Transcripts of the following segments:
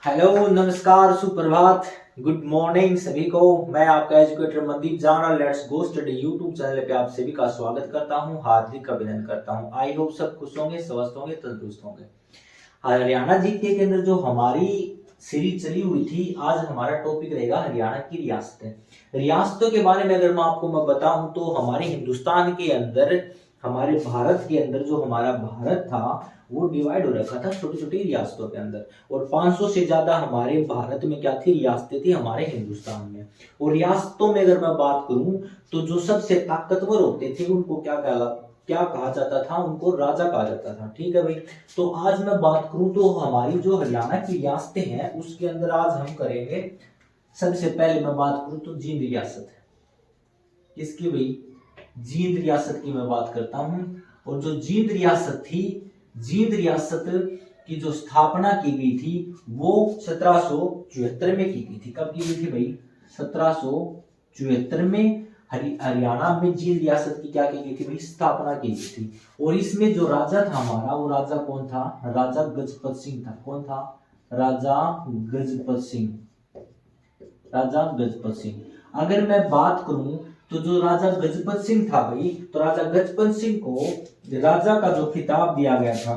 Hello, नमस्कार, सुप्रभात, good morning सभी को। मैं आपका एजुकेटर मनदीप जाना let's go study YouTube channel पे आप सभी का स्वागत करता हूं, हार्दिक अभिनंदन करता हूं। आई होप सब खुश होंगे, स्वस्थ होंगे, तंदुरुस्त होंगे। हरियाणा जीके के अंदर जो हमारी सीरीज चली हुई थी, आज हमारा टॉपिक रहेगा हरियाणा की रियासतें। रियासतों के बारे में अगर मैं बताऊं तो हमारे हिंदुस्तान के अंदर, हमारे भारत के अंदर जो हमारा भारत था वो डिवाइड हो रखा था छोटी छोटी रियासतों के अंदर। और 500 से ज्यादा हमारे भारत में क्या थी, रियासतें थी हमारे हिंदुस्तान में। और रियासतों में अगर मैं बात करूं तो जो सबसे ताकतवर होते थे उनको क्या कहा जाता था, उनको राजा कहा जाता था। ठीक है भाई। तो आज मैं बात करूं तो हमारी जो हरियाणा की रियासतें हैं उसके अंदर आज हम करेंगे। सबसे पहले मैं बात करूं तो जींद रियासत। किसकी भाई? जींद रियासत की मैं बात करता हूं। और जो जींद रियासत थी, जींद रियासत की जो स्थापना की गई थी वो 1774 में की गई थी। कब की गई थी भाई? 1774 में हरियाणा में जींद रियासत की क्या की गई थी भाई? स्थापना की गई थी। और इसमें जो राजा था हमारा, वो राजा कौन था? राजा गजपत सिंह था। कौन था? राजा गजपत सिंह। राजा गजपत सिंह। अगर मैं बात करूं तो जो राजा गजपत सिंह था भाई, तो राजा गजपत सिंह को राजा का जो खिताब दिया गया था,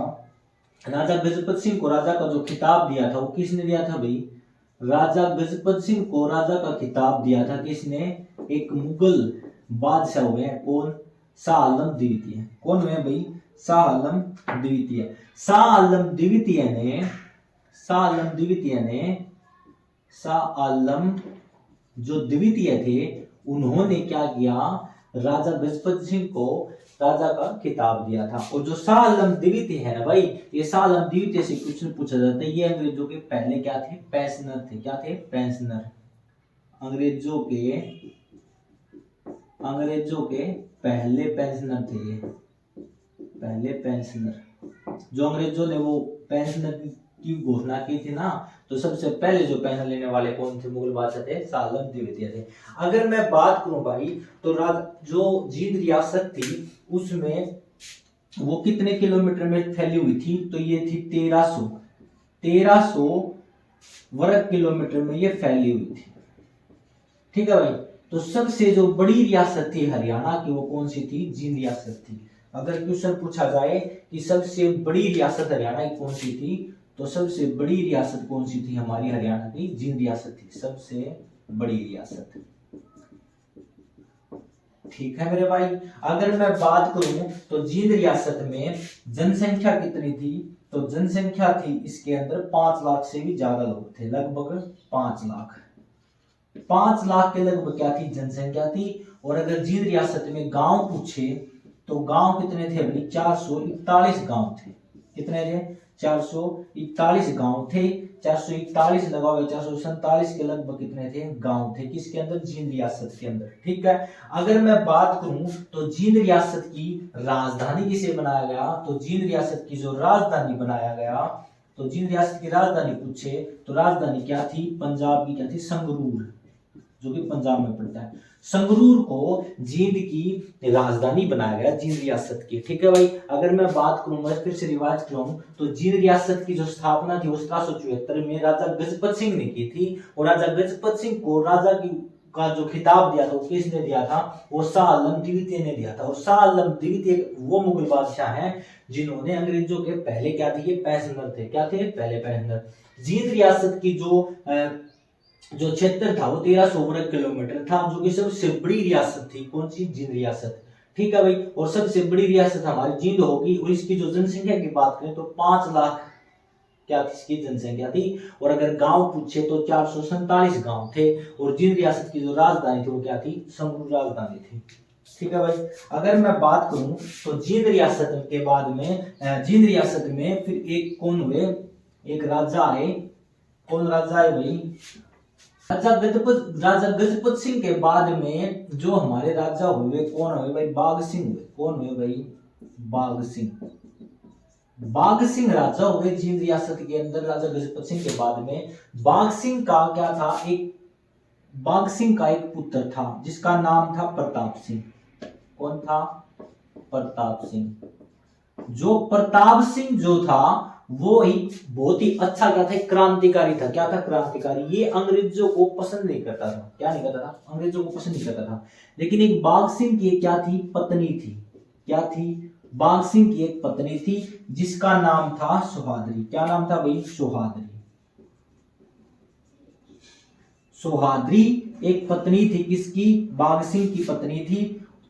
राजा गजपत सिंह को राजा का जो खिताब दिया था वो किसने दिया था भाई? राजा गजपत सिंह को राजा का खिताब दिया था किसने? एक मुगल बादशाह हुए हैं। कौन? शाह आलम द्वितीय। कौन हुए भाई? शाह आलम द्वितीय। शाह आलम द्वितीय ने शाह आलम द्वितीय ने शाह आलम जो द्वितीय थे उन्होंने क्या किया? राजा गजपत सिंह को राजा का खिताब दिया था। और जो शाह आलम द्वितीय है ना भाई, ये शाह आलम द्वितीय से क्वेश्चन पूछा जाता है। ये अंग्रेजों के पहले क्या थे? पेंशनर थे। क्या थे? पेंशनर। अंग्रेजों के पहले पेंशनर थे ये। पहले पेंशनर। जो अंग्रेजों ने वो पेंशनर की घोषणा की थी ना, तो सबसे पहले जो पेंशन लेने वाले कौन थे? मुगल बादशाह थे, शाह आलम द्वितीय थे। अगर मैं बात करूं भाई तो जो जींद रियासत थी उसमें वो कितने किलोमीटर में फैली हुई थी? तो ये थी 1300 वर्ग किलोमीटर में ये फैली हुई थी। ठीक है भाई। तो सबसे जो बड़ी रियासत थी हरियाणा की वो कौन सी थी? जींद रियासत थी। अगर क्वेश्चन पूछा जाए कि सबसे बड़ी रियासत हरियाणा की कौन सी थी, तो सबसे बड़ी रियासत कौन सी थी हमारी हरियाणा की? जींद रियासत थी सबसे बड़ी रियासत। ठीक है मेरे भाई। अगर मैं बात करूं तो जींद रियासत में जनसंख्या कितनी थी? तो जनसंख्या थी इसके अंदर 5 लाख से भी ज्यादा लोग थे, लगभग 5 लाख। 5 लाख के लगभग क्या थी? जनसंख्या थी। और अगर जींद रियासत में गांव पूछे तो गांव कितने थे भाई? 441 गांव थे। कितने थे? 441 गांव थे। 441 लगाओ 447 के लगभग कितने थे? गांव थे। किसके अंदर? जींद रियासत के अंदर। ठीक है। अगर मैं बात करूं तो जींद रियासत की राजधानी किसे बनाया गया? तो जींद रियासत की जो राजधानी बनाया गया, तो जींद रियासत की राजधानी पूछे तो राजधानी क्या थी? पंजाब की क्या थी? संगरूर, जो कि पंजाब में पड़ता है। संगरूर को जींद की राजधानी बनाया गया, जींद रियासत की। ठीक है भाई। अगर मैं बात करूंगा, फिर से रिवाइज करूं तो जींद रियासत की जो स्थापना थी वो 1774 में राजा गजपत सिंह ने की थी। और राजा गजपत सिंह को राजा की का जो खिताब दिया था वो किसने दिया था? वो शाह आलम द्वितीय ने दिया था। और शाह आलम द्वितीय वो मुगल बादशाह हैं जिन्होंने अंग्रेजों के पहले क्या थे? ये पैसेंजर थे। क्या थे? पहले पैसेंजर। जींद रियासत की जो क्षेत्र था वो 1300 वर्ग किलोमीटर था, जो कि सबसे बड़ी रियासत थी। कौन सी? जींद रियासत। ठीक है भाई। और सबसे बड़ी रियासत हमारी जींद होगी। और इसकी जो जनसंख्या की बात करें तो 5 लाख क्या इसकी जनसंख्या थी। और अगर गांव पूछे तो 447 गांव थे। और जींद रियासत की जो राजधानी थी वो क्या थी? संगरूर राजधानी थी। ठीक है भाई। अगर मैं बात करूं तो जींद रियासत के बाद में जींद रियासत में फिर एक कौन हुए? एक राजा आए। कौन राजा आए भाई? राजा गजपत सिंह के बाद में जो हमारे राजा हुए कौन हुए भाई? बाघ सिंह हुए। कौन हुए भाई? बाघ सिंह। बाघ सिंह राजा हुए जींद रियासत के अंदर राजा गजपत सिंह के बाद में। बाघ सिंह का क्या था? बाघ सिंह का एक पुत्र था जिसका नाम था प्रताप सिंह। कौन था? प्रताप सिंह। जो प्रताप सिंह जो था वो ही बहुत ही अच्छा क्या था, क्रांतिकारी था। क्या था? क्रांतिकारी। ये अंग्रेजों को पसंद नहीं करता था। क्या नहीं करता था? अंग्रेजों को पसंद नहीं करता था। लेकिन एक बाघ सिंह की क्या थी? पत्नी थी। क्या थी? बाघ सिंह की एक पत्नी थी जिसका नाम था सुहादरी। क्या नाम था भाई? सुहादरी। सुहादरी एक पत्नी थी किसकी? बाघ सिंह की पत्नी थी।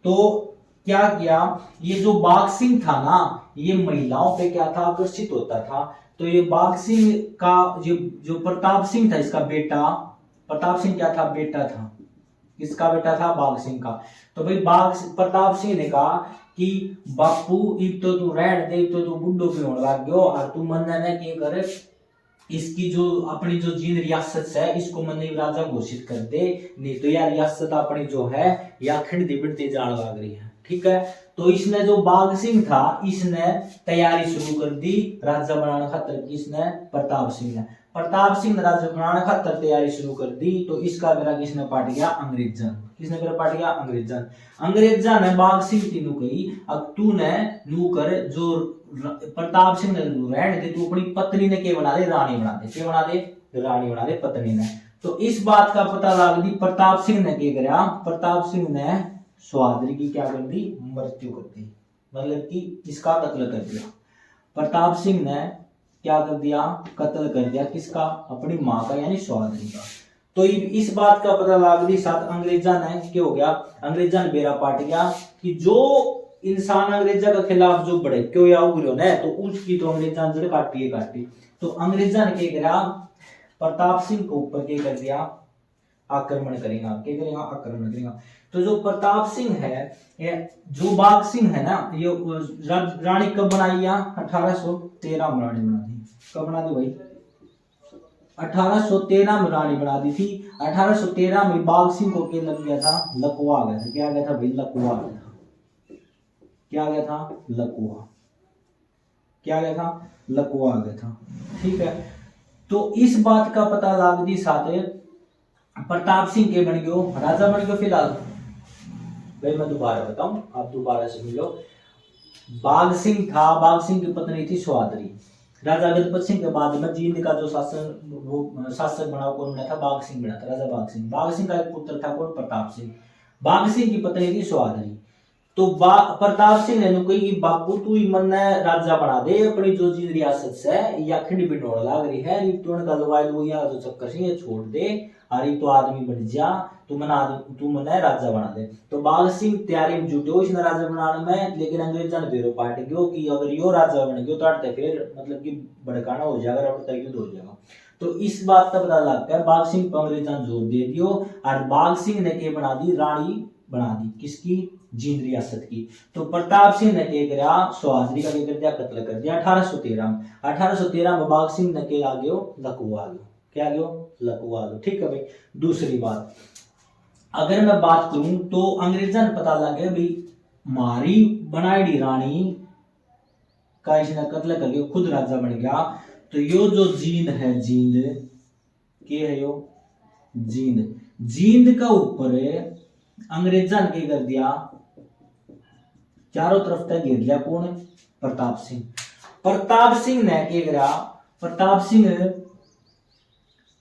तो क्या किया, ये जो बाघ सिंह था ना, ये महिलाओं पे क्या था? आकर्षित होता था। तो ये बाघ सिंह का जो जो प्रताप सिंह था, इसका बेटा प्रताप सिंह क्या था? बेटा था। किसका बेटा था? बाघ सिंह का। तो भाई बाघ प्रताप सिंह ने कहा कि बापू एक तो तू रहन दे, तो तू बुड्ढो पे होने लग गयो और तू मन ने के कर इसकी जो अपनी जो जींद रियासत है इसको मन राजा घोषित कर दे, नहीं तो यार रियासत अपनी जो है या खिंडती बिड़ती जान लग रही है। ठीक है, तो इसने जो बाघ सिंह था इसने तैयारी शुरू कर दी राजा बनाने खातर। किसने? प्रताप सिंह ने। प्रताप सिंह ने राजा बनाने खातर तैयारी शुरू कर दी। तो इसका बेरा किसने पाट गया? अंग्रेजन। किसने बेरा पाट गया? अंग्रेजन। अंग्रेजा ने बाघ सिंह की नु कही अब तू ने नू कर जो प्रताप सिंह ने रहने दे, तू अपनी पत्नी ने के बना दे? रानी बना दे। के बना दे? रानी बना दे पत्नी ने। तो इस बात का पता लग दी प्रताप सिंह ने के करा? प्रताप सिंह ने सुहादरी की क्या कर दी? मृत्यु कर दी। मतलब कि इसका कत्ल कर दिया। प्रताप सिंह ने क्या कर दिया? कत्ल कर दिया। किसका? अपनी मां का, यानी सुहादरी का। तो इस बात का पता लग दी साथ अंग्रेजा ने क्या हो गया? अंग्रेजा ने बेरा पाट गया कि जो इंसान अंग्रेजा के खिलाफ जो बड़े क्यों या उग्र ने, तो उसकी तो अंग्रेजा ने जड़ काटी है काटी। तो अंग्रेजा ने क्या करा? प्रताप सिंह के ऊपर क्या कर दिया? आक्रमण करेगा। क्या करेगा? आक्रमण करेगा। तो जो प्रताप सिंह है, ये जो बाघ सिंह है ना, ये रानी कब बनाई? 1813 में रानी बना दी। कब बना दी भाई? 1813 में रानी बना दी थी। 1813 में बाघ सिंह को क्या लग गया था? लकवा आ गया था। क्या आ गया था भाई? लकवा आ गया था। क्या आ गया था? लकवा। क्या आ गया था? लकवा आ गया था। ठीक है, तो इस बात का पता लग दी साथ प्रताप सिंह के बन गयो राजा बन गयो। फिलहाल भाई मैं दोबारा बताऊं, आप दोबारा से मिलो। बाघ सिंह था, बाघ सिंह की पत्नी थी सुहादरी। राजा गजपत सिंह के बाद में जींद का जो शासक बना कौन बना था? बाघ सिंह बना था। राजा बाघ सिंह। बाघ सिंह का एक पुत्र था कौन? प्रताप सिंह। बाघ सिंह की पत्नी थी सुहादरी। तो प्रताप सिंह ने कही बापू तू ही मन राजा बना दे, अपनी जो जींद रियासत से या खिंड बिटोड़ लाग रही है, तू जो चक्कर से ये छोड़ दे अरे तो आदमी बन जा, तू मन राजा बना दे। तो बाघ सिंह तैयारी में जुटे हो इसने राजा बनाने में। लेकिन अंग्रेजा ने बेरो पाट गयो कि अगर यो राजा बन गयो तो फिर मतलब कि भड़काना हो जाएगा, रबता युद्ध हो जाएगा। तो इस बात का पता लगता है बाघ सिंह को अंग्रेजा ने जोर दे दियो और बाघ सिंह ने के बना दी? रानी बना दी। किसकी? जींद रियासत की। तो प्रताप सिंह ने क्या किया? सुहादरी का क्या कर दिया? कत्ल कर दिया 1813 में। 1813 में बाघ सिंह ने क्या आ गयो? लकवा गयो। क्या गयो? लकवा गयो। ठीक है भाई। दूसरी बात अगर मैं बात करूं तो अंग्रेजा ने पता लग गया भाई मारी बनाई रानी का इसने कत्ल कर गया, खुद राजा बन गया। तो यो जो जींद है, जींद के है यो? जींद। जींद का ऊपर अंग्रेजा ने क्या कर दिया? चारों तरफ तक घेर लिया। कौन? प्रताप सिंह। प्रताप सिंह ने क्या करा? प्रताप सिंह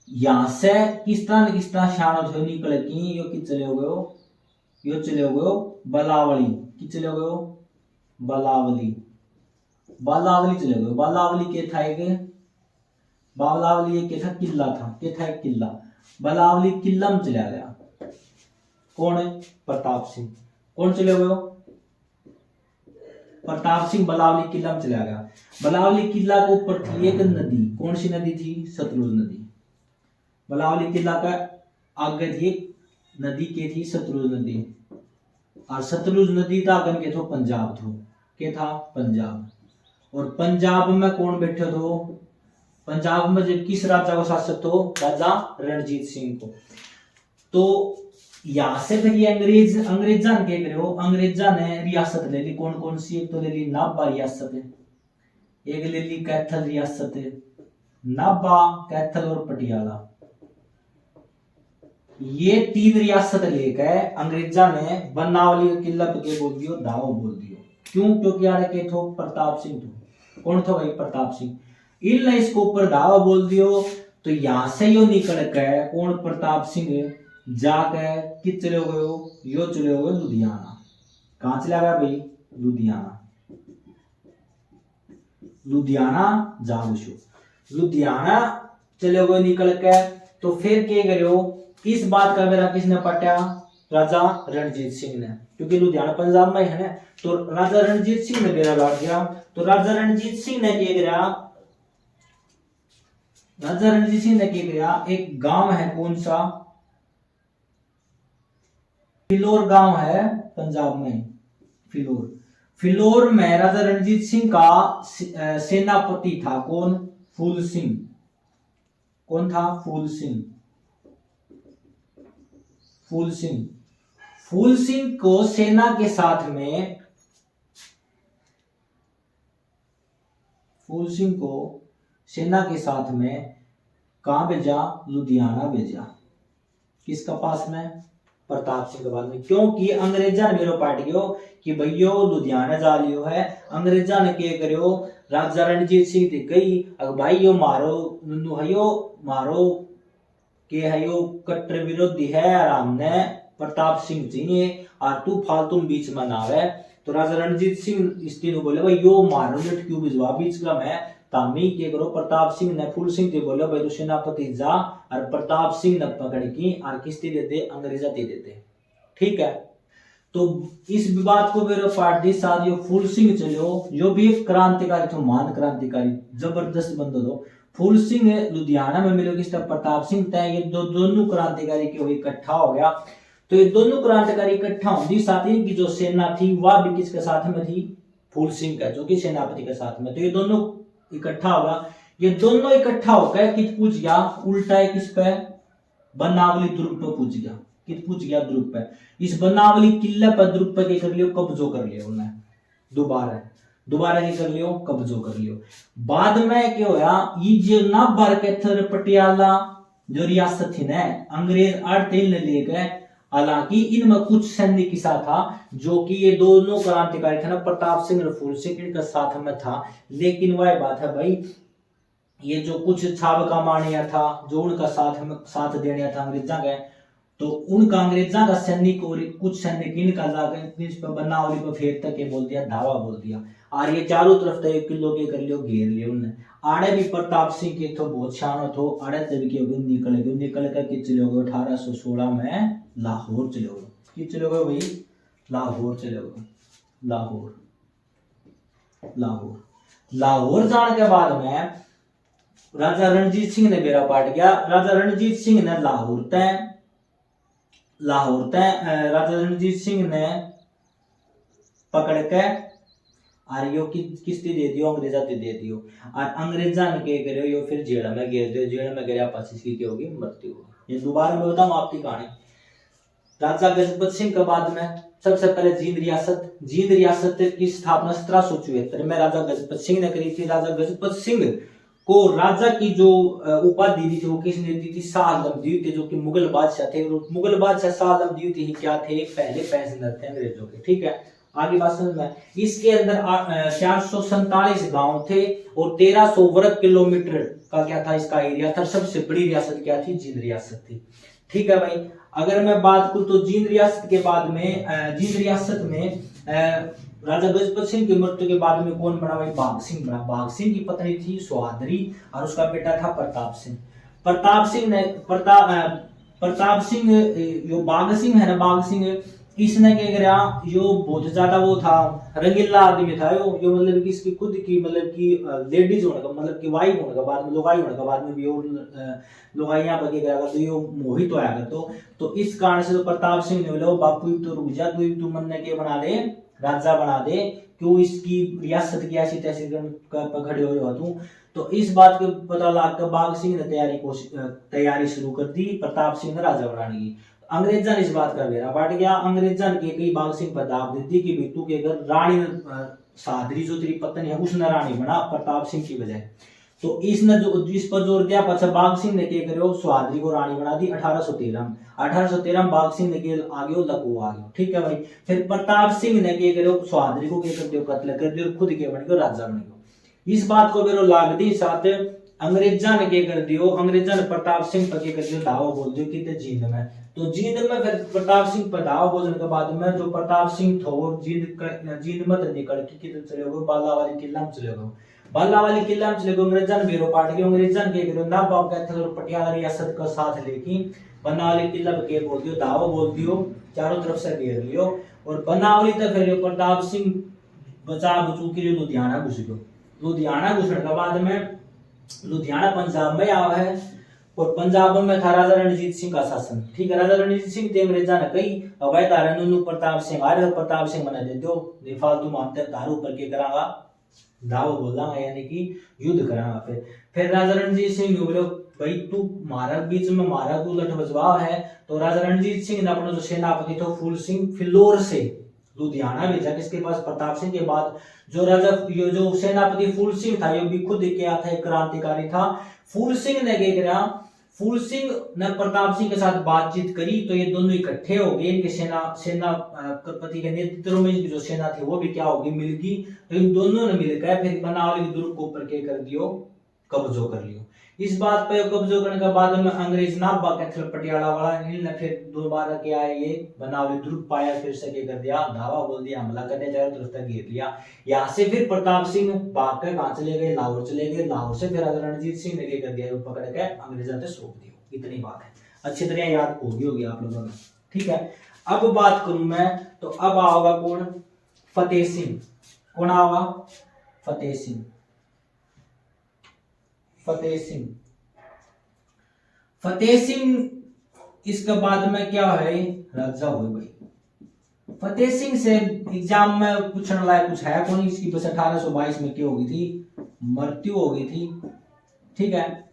यहां से किस तरह शान निकल की यो कि चले गयो? यो चले गयो बलावली। कि चले गयो? बलावली। बालावली चले गयो। बालावली के था एक? बालावली एक था किला था। के था एक किला? बलावली किला में चला गया। कौन है? प्रताप सिंह। कौन चले गयो? प्रताप सिंह बलावली किला में चला गया। बलावली किला के ऊपर थी एक नदी। कौन सी नदी थी? सतलुज नदी। बलावली किला का आगे थी नदी के थी सतलुज नदी। और सतलुज नदी था आगे के थो पंजाब थो। के था? पंजाब। और पंजाब में कौन बैठे थो? पंजाब में जब किस राजा को शासक थो? राजा रणजीत सिंह को। तो यहां से फिर ये अंग्रेजा ने क्या करो? अंग्रेजा ने रियासत ले ली। कौन कौन सी? एक तो ले ली नाभा रियासत, एक ले ली कैथल रियासत। नाभा, कैथल और पटियाला, ये 3 रियासत लेकर अंग्रेजा ने बनावली किला पे के बोल दियो? दाव बोल दियो। क्यों? क्योंकि यार के थो प्रताप सिंह थो। कौन था भाई? प्रताप सिंह। इन इसको ऊपर धावा बोल दियो तो यहां से यो निकल के कौन प्रताप सिंह जाके कित चले गयो, यो चले गयो लुधियाना। कहां चला गया भाई, लुधियाना। लुधियाना जागशो, लुधियाना चले गए निकल के। तो फिर क्या करो, इस बात का मेरा किसने पटा, राजा रणजीत सिंह ने, क्योंकि लुधियाना पंजाब में है ना। तो राजा रणजीत सिंह ने मेरा लौट गया। तो राजा रणजीत सिंह ने क्या करा, राजा रणजीत सिंह ने क्या किया, एक गांव है कौन सा, फिलौर गांव है पंजाब में, फिलौर। फिलौर में राजा रणजीत सिंह का सेनापति था कौन, फूल सिंह। कौन था, फूल सिंह। फूल सिंह, फूल सिंह को सेना के साथ में, फूल सिंह को सेना के साथ में कहां भेजा, लुधियाना भेजा। किसका पास में, प्रताप सिंह के पास में। क्योंकि अंग्रेजा ने मेरो पाट गयो कि भैयो लुधियाना जा लियो है। अंग्रेजा ने क्या करियो, राजा रणजीत सिंह थी कही अगर भाई यो मारो नु हयो, मारो के हयो कट्टर विरोधी है और हमने प्रताप सिंह चाहिए और तू फालतू बीच में ना आवे। तो राजा रणजीत सिंह इस दिन बोले भाई यो मारो लट क्यों भिजवा बीच का में, तामी के करो। प्रताप सिंह ने फूल सिंह से बोले भाई तू सेनापति जा, और प्रताप सिंह ने पकड़ की और किस्ती देते, अंग्रेजा दे देते। ठीक है, तो इस विवाद को मेरे पार्टी साथ यो फूल सिंह चलो, यो भी एक क्रांतिकारी तो मान क्रांतिकारी जबरदस्त बंदो दो। फूल सिंह लुधियाना में मिलो किस तरह प्रताप सिंह तय, ये दोनों क्रांतिकारी के इकट्ठा हो गया। तो ये दोनों क्रांतिकारी इकट्ठा होने साथ ही की जो सेना थी वह भी किसके साथ में थी, फूल सिंह का, जो कि सेनापति के साथ में। तो ये दोनों इकट्ठा होगा, ये दोनों इकट्ठा होकर कित पूछ गया, उल्टा है किस पे, बनावली दुर्ग पे पूछ गया। कित पूछ गया, दुर्ग पे। इस बनावली किले पर दुर्ग पे कर लियो, कब्जो कर लियो उन्हें, दोबारा दोबारा ये कर लियो, कब्जो कर लियो। बाद में क्या होया, ये जो ना भर के थर पटियाला जो रियासत थी ना, अंग्रेज आड़ते ले गए। हालांकि इनमें कुछ सैनिक किसा था, जो कि ये दोनों क्रांतिकारी थे ना, प्रताप सिंह और फूल सिंह, इनका साथ में था। लेकिन वह बात है भाई, ये जो कुछ छाव का मानिया था, जो उनका साथ देने था अंग्रेजा के, तो उनका अंग्रेजा का सैनिक और कुछ सैनिक इनका जाकर इस पर बनावली पर फेर तक के बोल दिया, धावा बोल दिया। और ये चारों तरफ तक किलो के कर लियो, घेर लियो उन्हें। आड़े भी प्रताप सिंह के तो बहुत शान थो, आड़े तब के निकल कर के चले गए 1816 में लाहौर चले गए। कि चले गए भाई, लाहौर चले गए, लाहौर। लाहौर लाहौर जाने के बाद में राजा रणजीत सिंह ने बेड़ा पाट गया। राजा रणजीत सिंह ने लाहौर तय राजा रणजीत सिंह ने पकड़ के और यो किस्ती दे दियो, अंग्रेजा दे दियो। और अंग्रेजा ने क्या करो, यो फिर जेल में गिर दियो। जेल में गिरा पास इसकी क्या होगी, मृत्यु होगी। ये दोबारा मैं बताऊं आपकी कहानी। राजा गजपत सिंह के बाद में सबसे पहले जींद रियासत की स्थापना 1774 में राजा गजपत सिंह ने करी थी। राजा गजपत सिंह को राजा की जो उपाधि दी थी वो किसने दी थी, शाह आलम दी थी, जो कि मुगल बादशाह थे। मुगल बादशाह शाह आलम दी थी क्या थे, पहले पैसेंजर थे अंग्रेजों के। ठीक है, आगे बात समझ में। इसके अंदर 447 गांव थे और 1300 वर्ग किलोमीटर का क्या था, इसका एरिया था। सबसे बड़ी रियासत क्या थी, जींद रियासत थी। ठीक है भाई, अगर मैं बात करूं तो जींद रियासत के बाद में, जींद रियासत में राजा गजपत सिंह की मृत्यु के बाद में कौन बना भाई, बाघ सिंह बना। बाघ सिंह की पत्नी थी सुहादरी और उसका बेटा था प्रताप सिंह। प्रताप सिंह जो बाघ सिंह है ना, बाघ सिंह, इसने क्या करा, यो बहुत ज्यादा वो था, रंगीला आदमी था यो मतलब कि इसकी खुद की मतलब कि लेडीज होने का, मतलब कि वाइफ होने का बाद में, लुगाई होने का बाद में भी लुगाइयां पर क्या करा, तो यो मोहित होया कर। तो इस कारण से तो प्रताप सिंह ने बोला बापू तो रुक जा, तू मन ने के बना दे, राजा बना दे, क्यों इसकी रियासत की ऐसी तैसी खड़े हो तू। तो इस बात के पता लग कर बाघ सिंह ने तैयारी शुरू कर दी प्रताप सिंह ने राजा बनाने की। अंग्रेजा ने इस बात का बेड़ा पाट गया। अंग्रेजा ने कई बाघ सिंह पर दाब दी थी कि तू के घर रानी सादरी जो तेरी पत्नी है उसने रानी बना प्रताप सिंह की बजाय। तो इसने जो इस पर जोर दिया, पछा बाघ सिंह ने क्या करो, सुहादरी को रानी बना दी 1813 बाघ सिंह ने आगे लकू आ गया। ठीक है भाई, फिर प्रताप सिंह ने क्या करो, सुहादरी को क्या कर दियो, कत्ल कर दियो, खुद के बन गयो, राजा बन गयो। इस बात को बेरो लाग दी साथ अंग्रेजा ने के कर दियो, अंग्रेजा ने प्रताप सिंह पर के कर दियो दावा बोल दियो कि जींद में। तो जींद में फिर प्रताप सिंह पर दावा बोलने के बाद में जो प्रताप सिंह था वो जींद में तो निकल के किधर चले गए, बाला वाली किला में चले गए। बाला वाली किला में चले गए, अंग्रेजा ने बेरो पाट के अंग्रेजा ने के करो ना बाप कहते थे पटियाला रियासत का साथ लेके बनावली किला पे के बोल दियो, दावा बोल दियो, चारों तरफ से घेर लियो और बनावली तक फिर प्रताप सिंह बचा बचू के लिए लुधियाना घुस गयो। लुधियाना घुसने के बाद में लुधियाना पंजाब में आवा है और पंजाब में था राजा रणजीत सिंह का शासन। ठीक है, राजा रणजीत सिंह ते अंग्रेजा ने कही अवै तारे नु प्रताप सिंह आ रहे, प्रताप सिंह मना दे दो फालतू मानते तारू ऊपर के करांगा दाव बोलांगा यानी कि युद्ध करांगा। फिर राजा रणजीत सिंह ने बोले भाई तू मारा बीच में मारा तू लठ बजवा है। तो राजा रणजीत सिंह ने अपना जो सेनापति था फूल सिंह फिलौर से लुधियाना भेजा, किसके पास प्रताप सिंह के बाद जो राजा ये जो सेनापति फूल सिंह था ये भी खुद क्या था, एक क्रांतिकारी था। फूल सिंह ने क्या किया, फूल सिंह ने प्रताप सिंह के साथ बातचीत करी तो ये दोनों इकट्ठे हो गए, इनके सेनापति के नेतृत्व में जो सेना थी वो भी क्या होगी मिल गई। तो इन दोनों ने मिलकर फिर बनावली दुर्ग को ऊपर के कर दियो, कब्जो कर लियो। इस बात पे कब्जो करने के बाद में अंग्रेज ना बाकी पटियाला वाला ने फिर दोबारा क्या है ये बनावली दुर्ग पाया, फिर से क्या कर दिया धावा बोल दिया, हमला कर दिया, चारों तरफ तक घेर लिया। यहाँ से फिर प्रताप सिंह भाग कर कहां चले गए, लाहौर चले गए। लाहौर से फिर रणजीत सिंह ने क्या कर दिया पकड़ के अंग्रेजों ने सौंप दिया। इतनी बात है, अच्छी तरह याद होगी आप लोगों ने। ठीक है, अब बात करूं मैं तो अब आओगा कौन, फतेह सिंह। कौन आओगा, फतेह सिंह। फतेह सिंह, फतेह सिंह इसके बाद में क्या है राजा हुए भाई। फतेह सिंह से एग्जाम में पूछने लायक कुछ है कौन, इसकी बस 1822 में क्या हो गई थी, मृत्यु हो गई थी। ठीक है,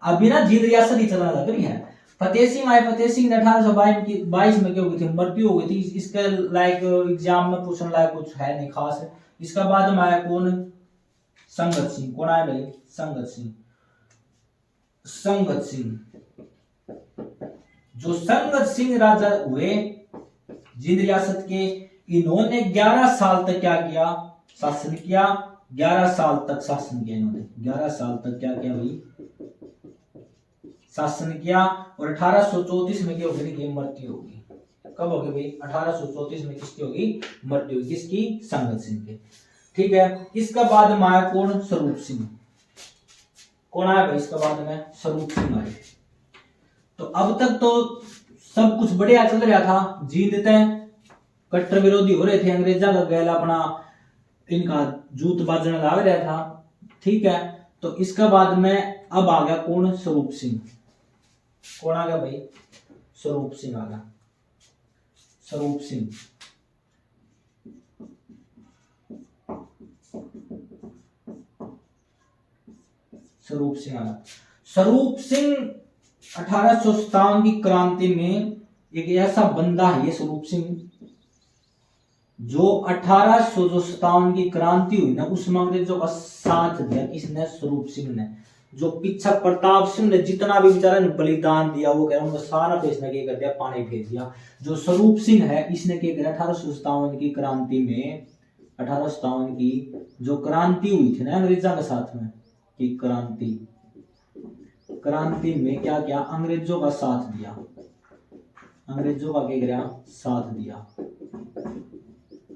अभी ना जींद रियासत ही चलने लग रही है। फतेह सिंह आए, फतेह सिंह ने 1822 में क्या हो गई थी, मृत्यु हो गई थी। इसके लायक एग्जाम में पूछने लायक कुछ है नहीं खास। इसका बाद में आया कौन, संगत सिंह। कौन आया भाई, संगत सिंह। संगत सिंह, जो संगत सिंह राजा हुए जींद रियासत के, इन्होंने 11 साल तक क्या किया, शासन किया। 11 साल तक शासन किया इन्होंने, 11 साल तक क्या किया भाई, शासन किया। और 1834 में क्या होगी, मृत्यु होगी। कब होगी भाई, 1834 में किसकी होगी, मृत्यु होगी, किसकी, संगत सिंह के। ठीक है, इसका बाद में आया कौन, स्वरूप सिंह। कौन आया भाई इसका बाद में, स्वरूप सिंह आए। तो अब तक तो सब कुछ बढ़िया चल रहा था, जीतते कट्टर विरोधी हो रहे थे, अंग्रेजा का गैल अपना इनका जूत बाजने लग रहा था। ठीक है, तो इसका बाद में अब आ गया कौन, स्वरूप सिंह। कौन आ गया भाई, स्वरूप सिंह आ गया। स्वरूप सिंह, स्वरूप सिंह आ गया। स्वरूप सिंह 1857 की क्रांति में एक ऐसा बंदा है ये स्वरूप सिंह, जो 1857 की क्रांति हुई ना उसमें अंग्रेजों का साथ दिया। किसने, स्वरूप सिंह ने। जो पीछा प्रताप सिंह ने जितना भी बेचारा ने बलिदान दिया वो कह रहा हूँ सारा तो इसने क्या कर दिया, पानी फेर दिया। जो स्वरूप सिंह है इसने क्या किया, 1857 की क्रांति में, 1857 की जो क्रांति हुई थी ना अंग्रेजा के साथ में की क्रांति में क्या किया, अंग्रेजों का साथ दिया। अंग्रेजों का क्या किया, साथ दिया।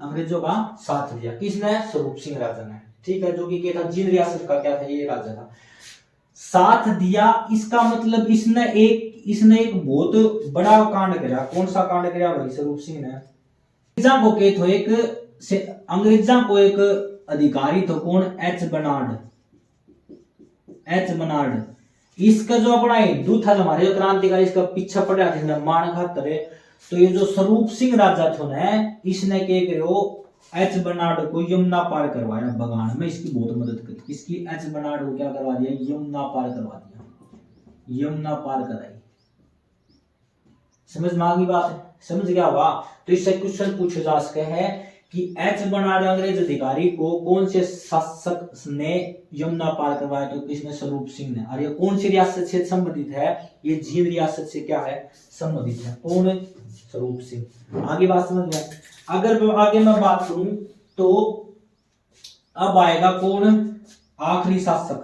अंग्रेजों का साथ दिया किसने, स्वरूप सिंह राजा ने। ठीक है, जो कि क्या था, जींद रियासत का क्या था, ये राजा था, साथ दिया। इसका मतलब इसने एक बहुत बड़ा कांड किया। कौन सा कांड किया भाई, स्वरूप सिंह ने। अंग्रेजा को एक अधिकारी तो कौन, एच बनार्ड। इसका जो अपना हिंदू था हमारे जो क्रांतिकारी, इसका पीछा पड़ा था मान खातर। तो ये जो स्वरूप सिंह राजा था ना, इसने क्या करो, एच बनार्ड को यमुना पार करवाया बगान में, इसकी बहुत मदद करी। किसकी, एच बनार्ड को क्या करवा दिया, यमुना पार करवा दिया, यमुना पार कराई। समझ में आ गई बात, समझ गया होगा। तो इससे क्वेश्चन पूछे जा सके है कि एच बनार्ड अंग्रेज अधिकारी को कौन से शासक ने यमुना पार करवाया, तो किसने, स्वरूप सिंह ने। और ये कौन सी रियासत से संबंधित है, ये जींद रियासत से क्या है, संबंधित है। कौन, स्वरूप सिंह। आगे बात समझ में। अगर आगे मैं बात करूं तो अब आएगा कौन, आखिरी शासक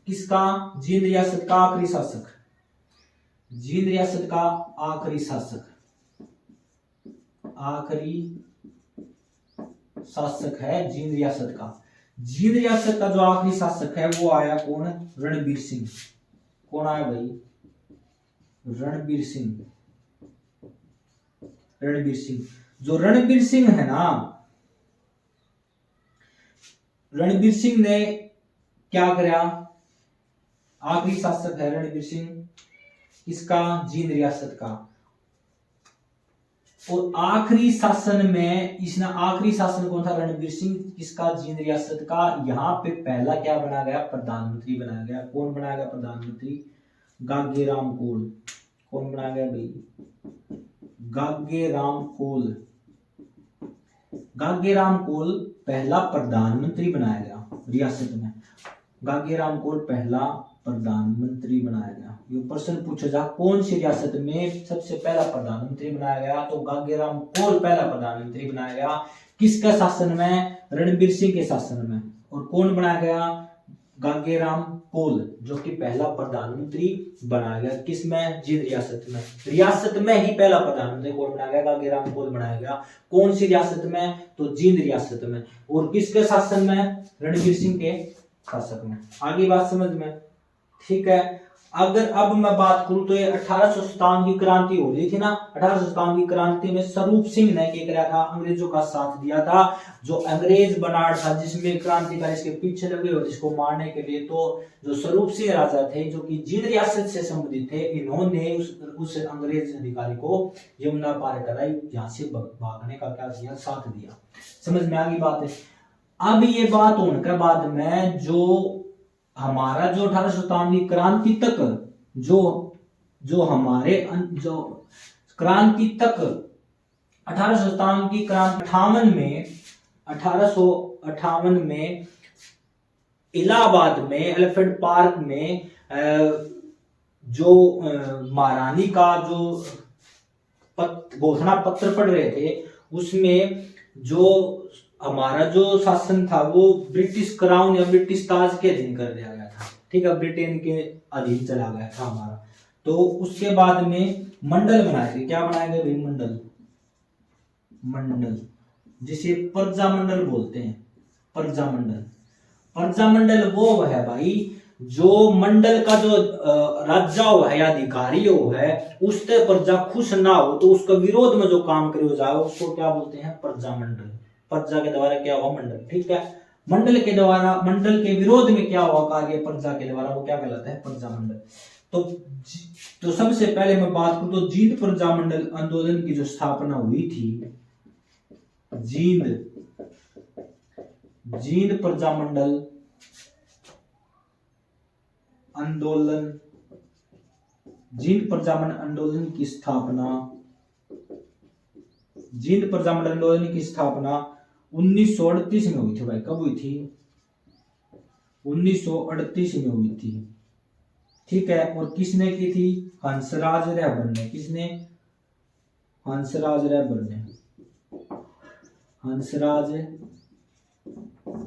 किसका? जींद रियासत का आखिरी शासक, जींद रियासत का आखिरी शासक, आखिरी शासक है जींद रियासत का। जींद रियासत का जो आखिरी शासक है वो आया कौन? रणबीर सिंह। कौन आया भाई? रणबीर सिंह। रणबीर सिंह। जो रणबीर सिंह है ना, रणबीर सिंह ने क्या कराया? आखिरी शासक है रणबीर सिंह, किसका? जींद रियासत का। और आखिरी शासन में इसने, आखिरी शासन कौन था? रणबीर सिंह, किसका? जींद रियासत का। यहाँ पे पहला क्या बनाया गया? प्रधानमंत्री बनाया गया। कौन बनाया गया प्रधानमंत्री? गागेराम कोल। कौन बनाया गया भाई? गागेराम कोल। गागेराम कोल पहला प्रधानमंत्री बनाया गया रियासत में। गागेराम कोल पहला प्रधानमंत्री बनाया गया। ये प्रश्न पूछा जा, कौन सी रियासत में सबसे पहला प्रधानमंत्री बनाया गया? तो गागेराम कोल पहला प्रधानमंत्री बनाया गया। किसके शासन में? रणबीर सिंह के शासन में। और कौन बनाया गया? गागेराम कोल, जो कि पहला प्रधानमंत्री बनाया गया। किसमें? जींद रियासत में। रियासत में ही पहला प्रधानमंत्री कौन बनाया गया? गागेराम कोल बनाया गया। कौन सी रियासत में? तो जींद रियासत में। और किसके शासन में? रणबीर सिंह के शासक में। आगे बात समझ में? ठीक है। अगर अब मैं बात करूं तो ये 1857 की क्रांति हो रही थी ना। 1857 की क्रांति में स्वरूप सिंह ने क्या किया था? अंग्रेजों का साथ दिया था। जो अंग्रेज बनाड़ था, जिसमें क्रांतिकारी इसके पीछे लगे हुए, जिसको मारने के लिए, तो जो स्वरूप सिंह राजा थे, जो कि जींद रियासत से संबंधित थे, इन्होंने उस अंग्रेज अधिकारी को यमुना पार कराई, यहाँ से भागने का क्या किया? साथ दिया। समझ में आ गई बात है? अब ये बात होने के बाद में जो हमारा जो 1857 की क्रांति तक जो हमारे जो क्रांति तक 1857 की क्रांति 1858 में इलाहाबाद में एलिफेंट पार्क में जो महारानी का जो घोषणा पत्र पढ़ रहे थे, उसमें जो हमारा जो शासन था वो ब्रिटिश क्राउन या ब्रिटिश ताज के अधीन कर दिया गया था। ठीक है, ब्रिटेन के अधीन चला गया था हमारा। तो उसके बाद में मंडल बनाए थे। क्या बनाए गए भाई? मंडल। मंडल जिसे प्रजा मंडल बोलते हैं। प्रजा मंडल। प्रजा मंडल वो है भाई जो मंडल का जो राजा हो है या अधिकारी हो है, उससे प्रजा खुश ना हो तो उसका विरोध में जो काम करे हो जाए, उसको क्या बोलते हैं? प्रजा मंडल। प्रजा के द्वारा क्या हुआ? मंडल। ठीक है। मंडल के द्वारा, मंडल के विरोध में क्या हुआ कार्य प्रजा के द्वारा, वो क्या कहलाता है? प्रजा मंडल। तो सबसे पहले मैं बात करूं तो जींद प्रजा मंडल आंदोलन की जो स्थापना हुई थी, जींद प्रजा मंडल आंदोलन, जींद प्रजा मंडल आंदोलन की स्थापना, जींद प्रजा मंडल आंदोलन की स्थापना 1938 में हुई थी भाई। कब हुई थी? 1938 में हुई थी। ठीक है। और किसने की थी? हंसराज रहबर ने। किसने? हंसराज रहबर ने। हंसराज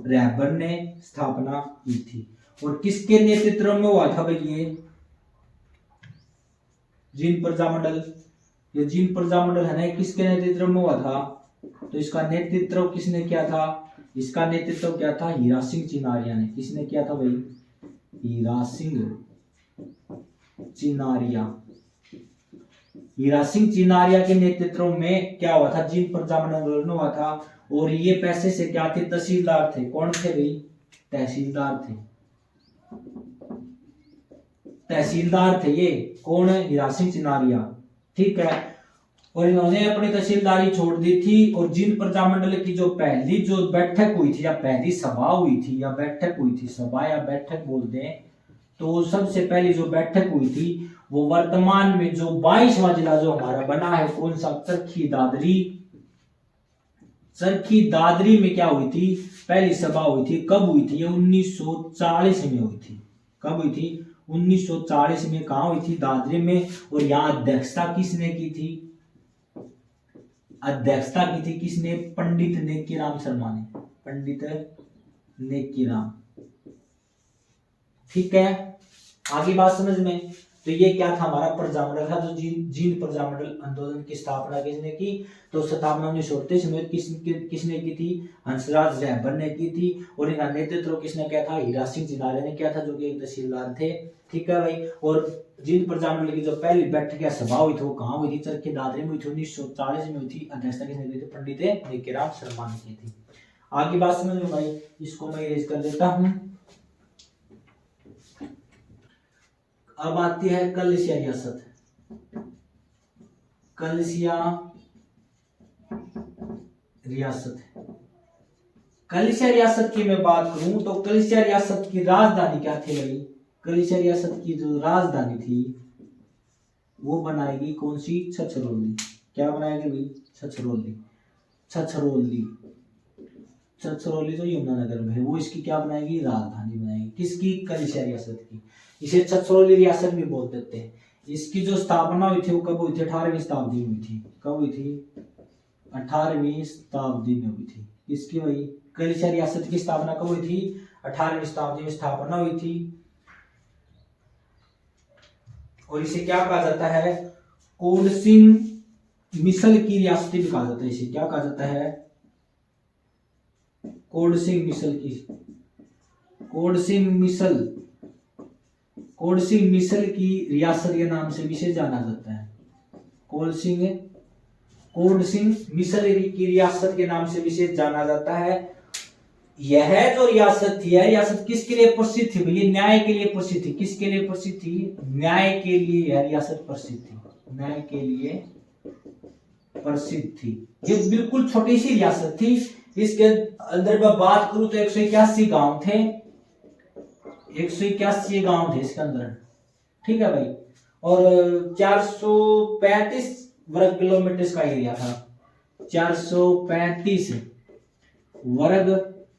रहबर ने स्थापना की थी। और किसके नेतृत्व में हुआ था भाई ये जींद प्रजा मंडल? ये जींद प्रजा मंडल है ना, किसके नेतृत्व में हुआ था? तो इसका नेतृत्व किसने किया था? इसका नेतृत्व क्या था? हीरा सिंह चिनारिया ने। किसने किया था भाई? हीरा सिंह चिनारिया। हीरा सिंह चिनारिया के नेतृत्व में क्या हुआ था? जींद प्रजा मंडल आंदोलन हुआ था। और ये पैसे से क्या थे? तहसीलदार थे। कौन थे भाई? तहसीलदार थे। तहसीलदार थे ये। कौन है? हीरा सिंह चिनारिया। ठीक है। और इन्होंने अपनी तहसीलदारी छोड़ दी थी। और जींद प्रजा मंडल की जो पहली जो बैठक हुई थी या पहली सभा हुई थी या बैठक हुई थी, सभा या बैठक बोलते हैं, तो सबसे पहली जो बैठक हुई थी वो वर्तमान में जो 22वां जिला जो हमारा बना है, कौन सा? चरखी दादरी। चरखी दादरी में क्या हुई थी? पहली सभा हुई थी। कब हुई थी? ये 1940 में हुई थी। कब हुई थी? 1940 में। कहा हुई थी? दादरी में। और यहाँ अध्यक्षता किसने की थी? अध्यक्षता की थी किसने? पंडित नेकीराम शर्मा ने। पंडित नेकीराम। ठीक है, आगे बात समझ में। तो ये क्या था, हमारा प्रजामंडल था, जो जींद प्रजामंडल आंदोलन की स्थापना किसने की, तो स्थापना 1938 में किसने की थी, हंसराज रहबर ने की थी। और इनका नेतृत्व किसने किया था, हीरा सिंह जिनाले ने किया था, जो कि एक तहसीलदार थे। ठीक है भाई। और जींद प्रजामंडल की जो पहली बैठक या सभा हुई थी वो कहाँ हुई थी, चरखी दादरी में हुई थी, 1940 में हुई थी। अध्यक्षता किसने की थी, पंडित नेकेराम शर्मा ने की थी। आगे बात समझ में भाई, इसको मैं इरेज कर देता हूं। अब आती है कलसिया रियासत। कलसिया रियासत, कलसिया रियासत की मैं बात करूं तो कलसिया रियासत की राजधानी क्या थी भाई, कलसिया रियासत की जो राजधानी थी वो बनाएगी कौन सी, छछरौली। क्या बनाएगी भाई, छछरौली। छछरौली, छछरौली जो यमुनानगर में है वो इसकी क्या बनाएगी, राजधानी बनाएगी। किसकी, कलसिया रियासत की। इसे छछरौली रियासत भी बोल देते हैं। इसकी जो स्थापना हुई थी वो कब हुई थी, 18वीं शताब्दी में हुई थी। कब हुई थी, 18वीं शताब्दी में हुई थी। किसकी भाई, कलसिया रियासत की स्थापना कब हुई थी, 18वीं शताब्दी में स्थापना हुई थी। और इसे क्या कहा जाता है, कोडसिंग मिसल की रियासत भी कहा जाता है। इसे क्या कहा जाता है, कोडसिंग मिसल की, कोडसिंग मिसल, कोडसिंग मिसल की रियासत के नाम से भी इसे जाना जाता है। कोडसिंग, कोडसिंग मिसल की रियासत के नाम से भी इसे जाना जाता है। यह जो रियासत थी, यह रियासत किसके लिए प्रसिद्ध थी भैया, न्याय के लिए प्रसिद्ध थी। किसके लिए प्रसिद्ध थी, न्याय के लिए यह रियासत प्रसिद्ध थी, न्याय के लिए प्रसिद्ध थी। ये बिल्कुल छोटी सी रियासत थी। इसके अंदर मैं बात करूं तो 181 गांव थे, 181 गांव थे इसके अंदर। ठीक है भाई। और 435 वर्ग किलोमीटर इसका एरिया था, 435 वर्ग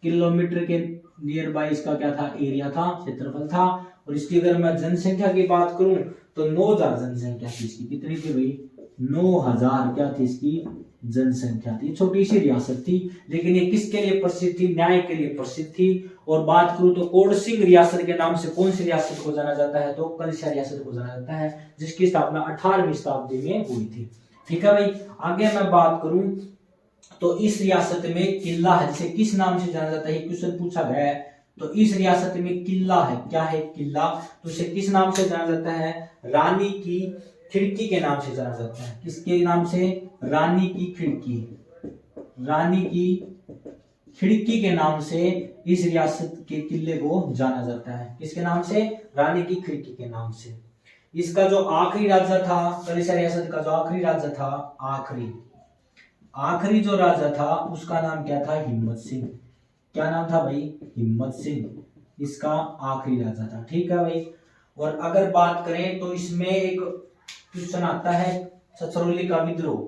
किलोमीटर के नियर बाय इसका क्या था, एरिया था, क्षेत्रफल था। और इसकी अगर मैं जनसंख्या की बात करूं तो 9000 जनसंख्या थी इसकी। कितनी थी भाई, 9000 क्या थी इसकी जनसंख्या थी। छोटी सी रियासत थी, लेकिन ये किसके लिए प्रसिद्ध थी, न्याय के लिए प्रसिद्ध थी। और बात करूं तो कोडसिंग रियासत के नाम से कौन सी रियासत को जाना जाता है, तो कलसिया रियासत को जाना जाता है, जिसकी स्थापना 18वीं शताब्दी में हुई थी। ठीक है भाई। आगे मैं बात करूं तो इस रियासत में किला है, जिसे किस नाम से जाना जाता है, क्वेश्चन पूछा गया है। तो इस रियासत में किला है, क्या है, किला। तो इसे किस नाम से जाना जाता है, रानी की खिड़की के नाम से जाना जाता है। किसके नाम से, रानी की खिड़की, रानी की खिड़की के नाम से इस रियासत के किले को जाना जाता है। किसके नाम से, रानी की खिड़की के नाम से। इसका जो आखिरी राजा था, कलसिया रियासत का जो आखिरी राजा था, आखिरी जो राजा था उसका नाम क्या था, हिम्मत सिंह। क्या नाम था भाई, हिम्मत सिंह इसका आखिरी राजा था। ठीक है भाई। और अगर बात करें तो इसमें एक क्वेश्चन आता है, छछरौली का विद्रोह।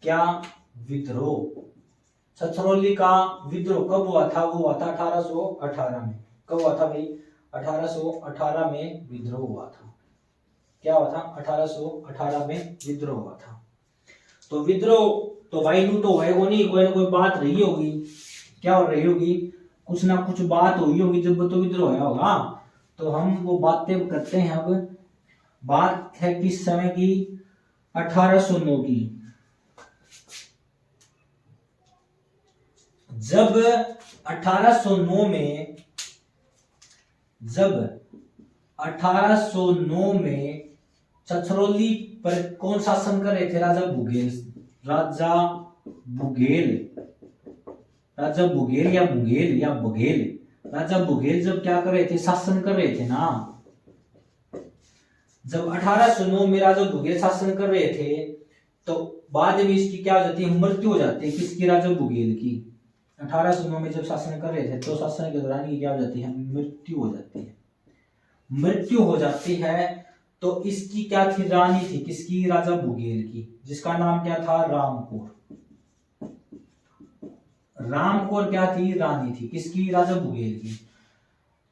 क्या, विद्रोह। छछरौली का विद्रोह कब हुआ था, वो हुआ था 1818 में। कब हुआ था भाई, 1818 में विद्रोह हुआ था। क्या हुआ था, 1818 में विद्रोह हुआ था। तो विद्रोह तो भाई नू तो है वो नहीं, कोई ना कोई बात रही होगी। क्या हो रही होगी, कुछ ना कुछ बात हुई होगी जब तो विद्रोह होया होगा। तो हम वो बातें करते हैं। अब बात है किस समय की, 1809 की। जब 1809 में, जब 1809 में छछरौली पर कौन शासन कर रहे थे, राजा बुगेल। राजा बुगेल, राजा बुगेल या बुगेल या बघेल, राजा बुगेल जब क्या कर रहे थे, शासन कर रहे थे ना। जब 1809 में राजा बुगेल शासन कर रहे थे तो बाद में इसकी क्या हो जाती है, मृत्यु हो जाती है। किसकी, राजा बुगेल की। 1809 में जब शासन कर रहे थे तो शासन के दौरान की क्या हो जाती है, मृत्यु हो जाती है। मृत्यु हो जाती है तो इसकी क्या थी, रानी थी। किसकी, राजा बुगेल की, जिसका नाम क्या था, रामकौर। रामकौर क्या थी, रानी थी। किसकी, राजा बुगेल की।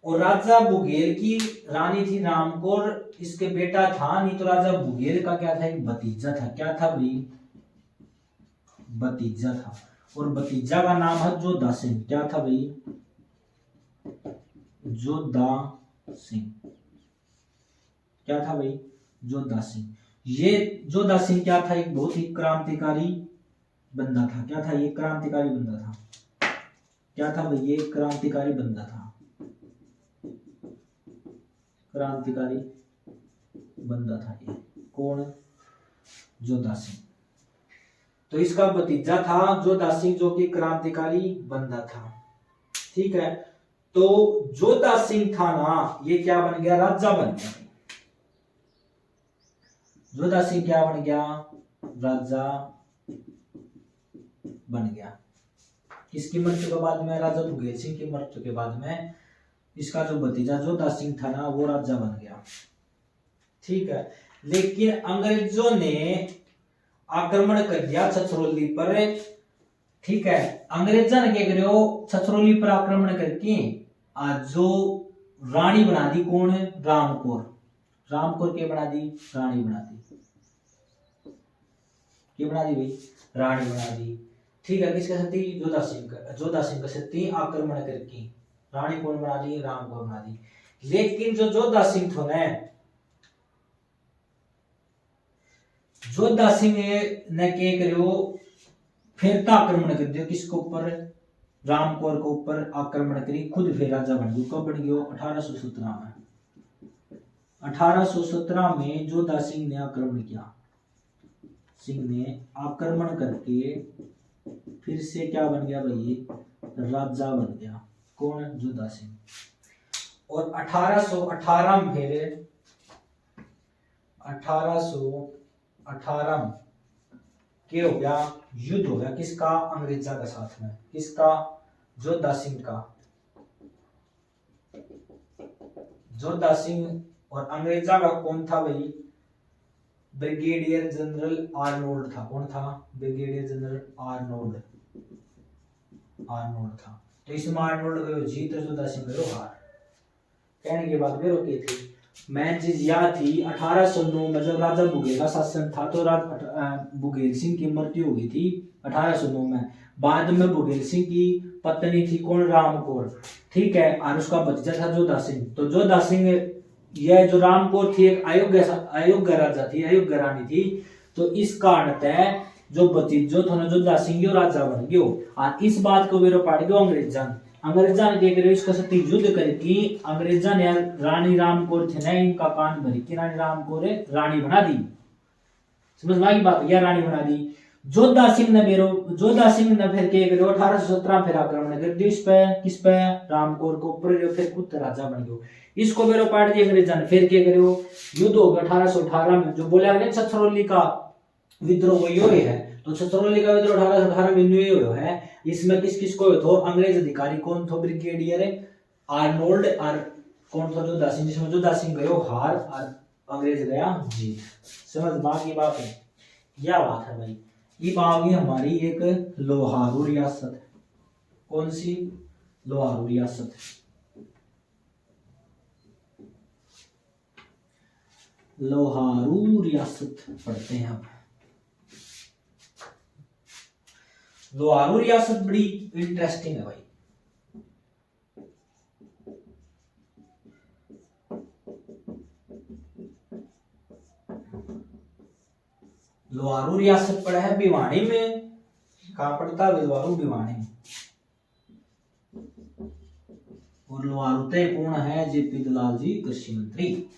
और राजा बुगेल की रानी थी रामकौर। इसके बेटा था नहीं, तो राजा बुगेल का क्या था, एक भतीजा था। क्या था भाई, भतीजा था। और भतीजा का नाम है जोधा सिंह। क्या था भाई, जोधा सिंह। क्या था भाई? जोधा सिंह। ये जोधा सिंह क्या था? एक बहुत ही क्रांतिकारी बंदा था। क्या था? ये क्रांतिकारी बंदा था। क्या था भाई? ये क्रांतिकारी बंदा था। क्रांतिकारी बंदा था ये। कौन? जोधा सिंह। तो इसका भतीजा था जोधा सिंह, जो कि क्रांतिकारी बंदा था। ठीक है। तो जोधा सिंह था ना, ये क्या बन गया? राजा बन गया। जोधा सिंह क्या बन गया? राजा बन गया। किसकी मृत्यु के बाद में? राजा बुगेल सिंह की मृत्यु के बाद में इसका जो भतीजा जोधा सिंह था ना, वो राजा बन गया। ठीक है। लेकिन अंग्रेजों ने आक्रमण कर दिया छछरौली पर। ठीक है। अंग्रेजों ने क्या करो? छछरौली पर आक्रमण करके आज जो रानी बना दी। कौन? रामकौर। रामकौर के बना दी? रानी बना दी। क्या बना दी भाई? रानी बना दी। ठीक है। किसके सती? जोधा सिंह का। जोधा सिंह का सती आक्रमण करके रानी कौन बना दी? रामकौर बना दी। लेकिन जो जोधा सिंह था ना, जोधा सिंह ने क्या करो? फिर आक्रमण कर दिया। किसके ऊपर? रामकौर के ऊपर आक्रमण करी। खुद फिर राजा बन गयो। कब बन गयो? 1817 में। 1817 में जोधा सिंह ने आक्रमण किया। सिंह ने आक्रमण करके फिर से क्या बन गया भाई? राजा बन गया। कौन? जोधा सिंह। और 1818 में फिर 1818 में क्या हो गया? युद्ध हो गया। किसका? अंग्रेजा के साथ में। किसका? जोधा सिंह का। जोधा सिंह और अंग्रेजा का कौन था भाई? ब्रिगेडियर जनरल आर्नोल्ड था। कौन था? Brigadier general Arnold. आर्नोल्ड था। तो इसमें आर्नोल्ड को जीत, जोधा सिंह को हार। कहने के बाद फिर रोकी थी। मैं चीज याद थी 1809 में जब राजा बुगेल का शासन था, तो बुगेल सिंह की मृत्यु हो गई थी 1809 में। बाद में बुगेल सिंह की पत्नी थी कौन? रामकौर। ठीक है। और उसका भतीजा था जोधा सिंह। तो जोधा सिंह, यह जो रामकौर थी, एक अयोग्य राजा थी, अयोग्य रानी थी। तो इस कारणतः जो भतीजो था ना जोधा सिंह, राजा बन गयो। और इस बात को वेरो पाड़ गयो अंग्रेजा ने क्या करो? इसका सत्य युद्ध करके अंग्रेजा ने रानी रामकौर थे ना, इनका कान भरी कि रानी रामकौर रानी बना दी। समझ में आई बात? क्या रानी बना दी? जोधा सिंह ने फिर क्या करो? 1817 फिर आक्रमण कर दिया इस पे। किस पे? रामकौर को ऊपर। फिर खुद राजा बन गयो। इसको बेरो पाड़ दिया अंग्रेजा ने। फिर क्या करो? युद्ध हो गया 1818 में। जो बोला गया छछरौली का विद्रोह वही है। तो छछरौली का विद्रोह 1818 में हुई है। इसमें किस किस को तो अंग्रेज अधिकारी कौन था? Brigadier Arnold. और कौन था? जोधा सिंह। जिसमें जोधा सिंह गयो हार और अंग्रेज गया जीत। समझ मां की बात है? क्या बात है भाई? ये आ गई हमारी एक लोहारू रियासत। कौन सी? लोहारू रियासत। लोहारू रियासत पढ़ते हैं हम। लोहारू रियासत बड़ी इंटरेस्टिंग है भाई। लोहारू रियासत पड़ा है भिवानी में। कहाँ पड़ता है? लोहारू भिवानी में। और लोहारू तय कौन है? जेपी दलाल जी, कृषि मंत्री।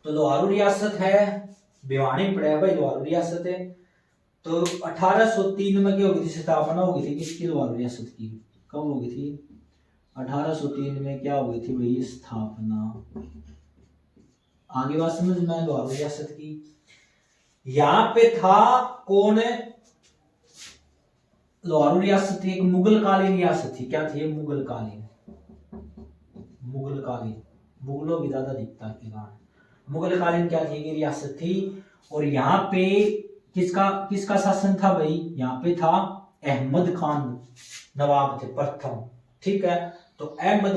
तो लोहारू रियासत है भिवानी में पड़ा है भाई। लोहारू रियासत है। तो 1803 में क्या होगी थी? स्थापना होगी थी किसकी? लोहारू रियासत की। कब होगी थी? 1803 में क्या हुई थी भाई? स्थापना। आगे बात समझ में? लोहारू रियासत की यहाँ पे था कौन? लोहारू रियासत एक मुगल कालीन रियासत थी। क्या थी? मुगल कालीन। मुगल कालीन मुगलों की ज्यादा दिखता के कारण मुगल कालीन क्या थी? कि रियासत थी। और यहाँ पे किसका शासन था भाई? यहाँ पे था अहमद खान नवाब थे प्रथम। ठीक है। तो अहमद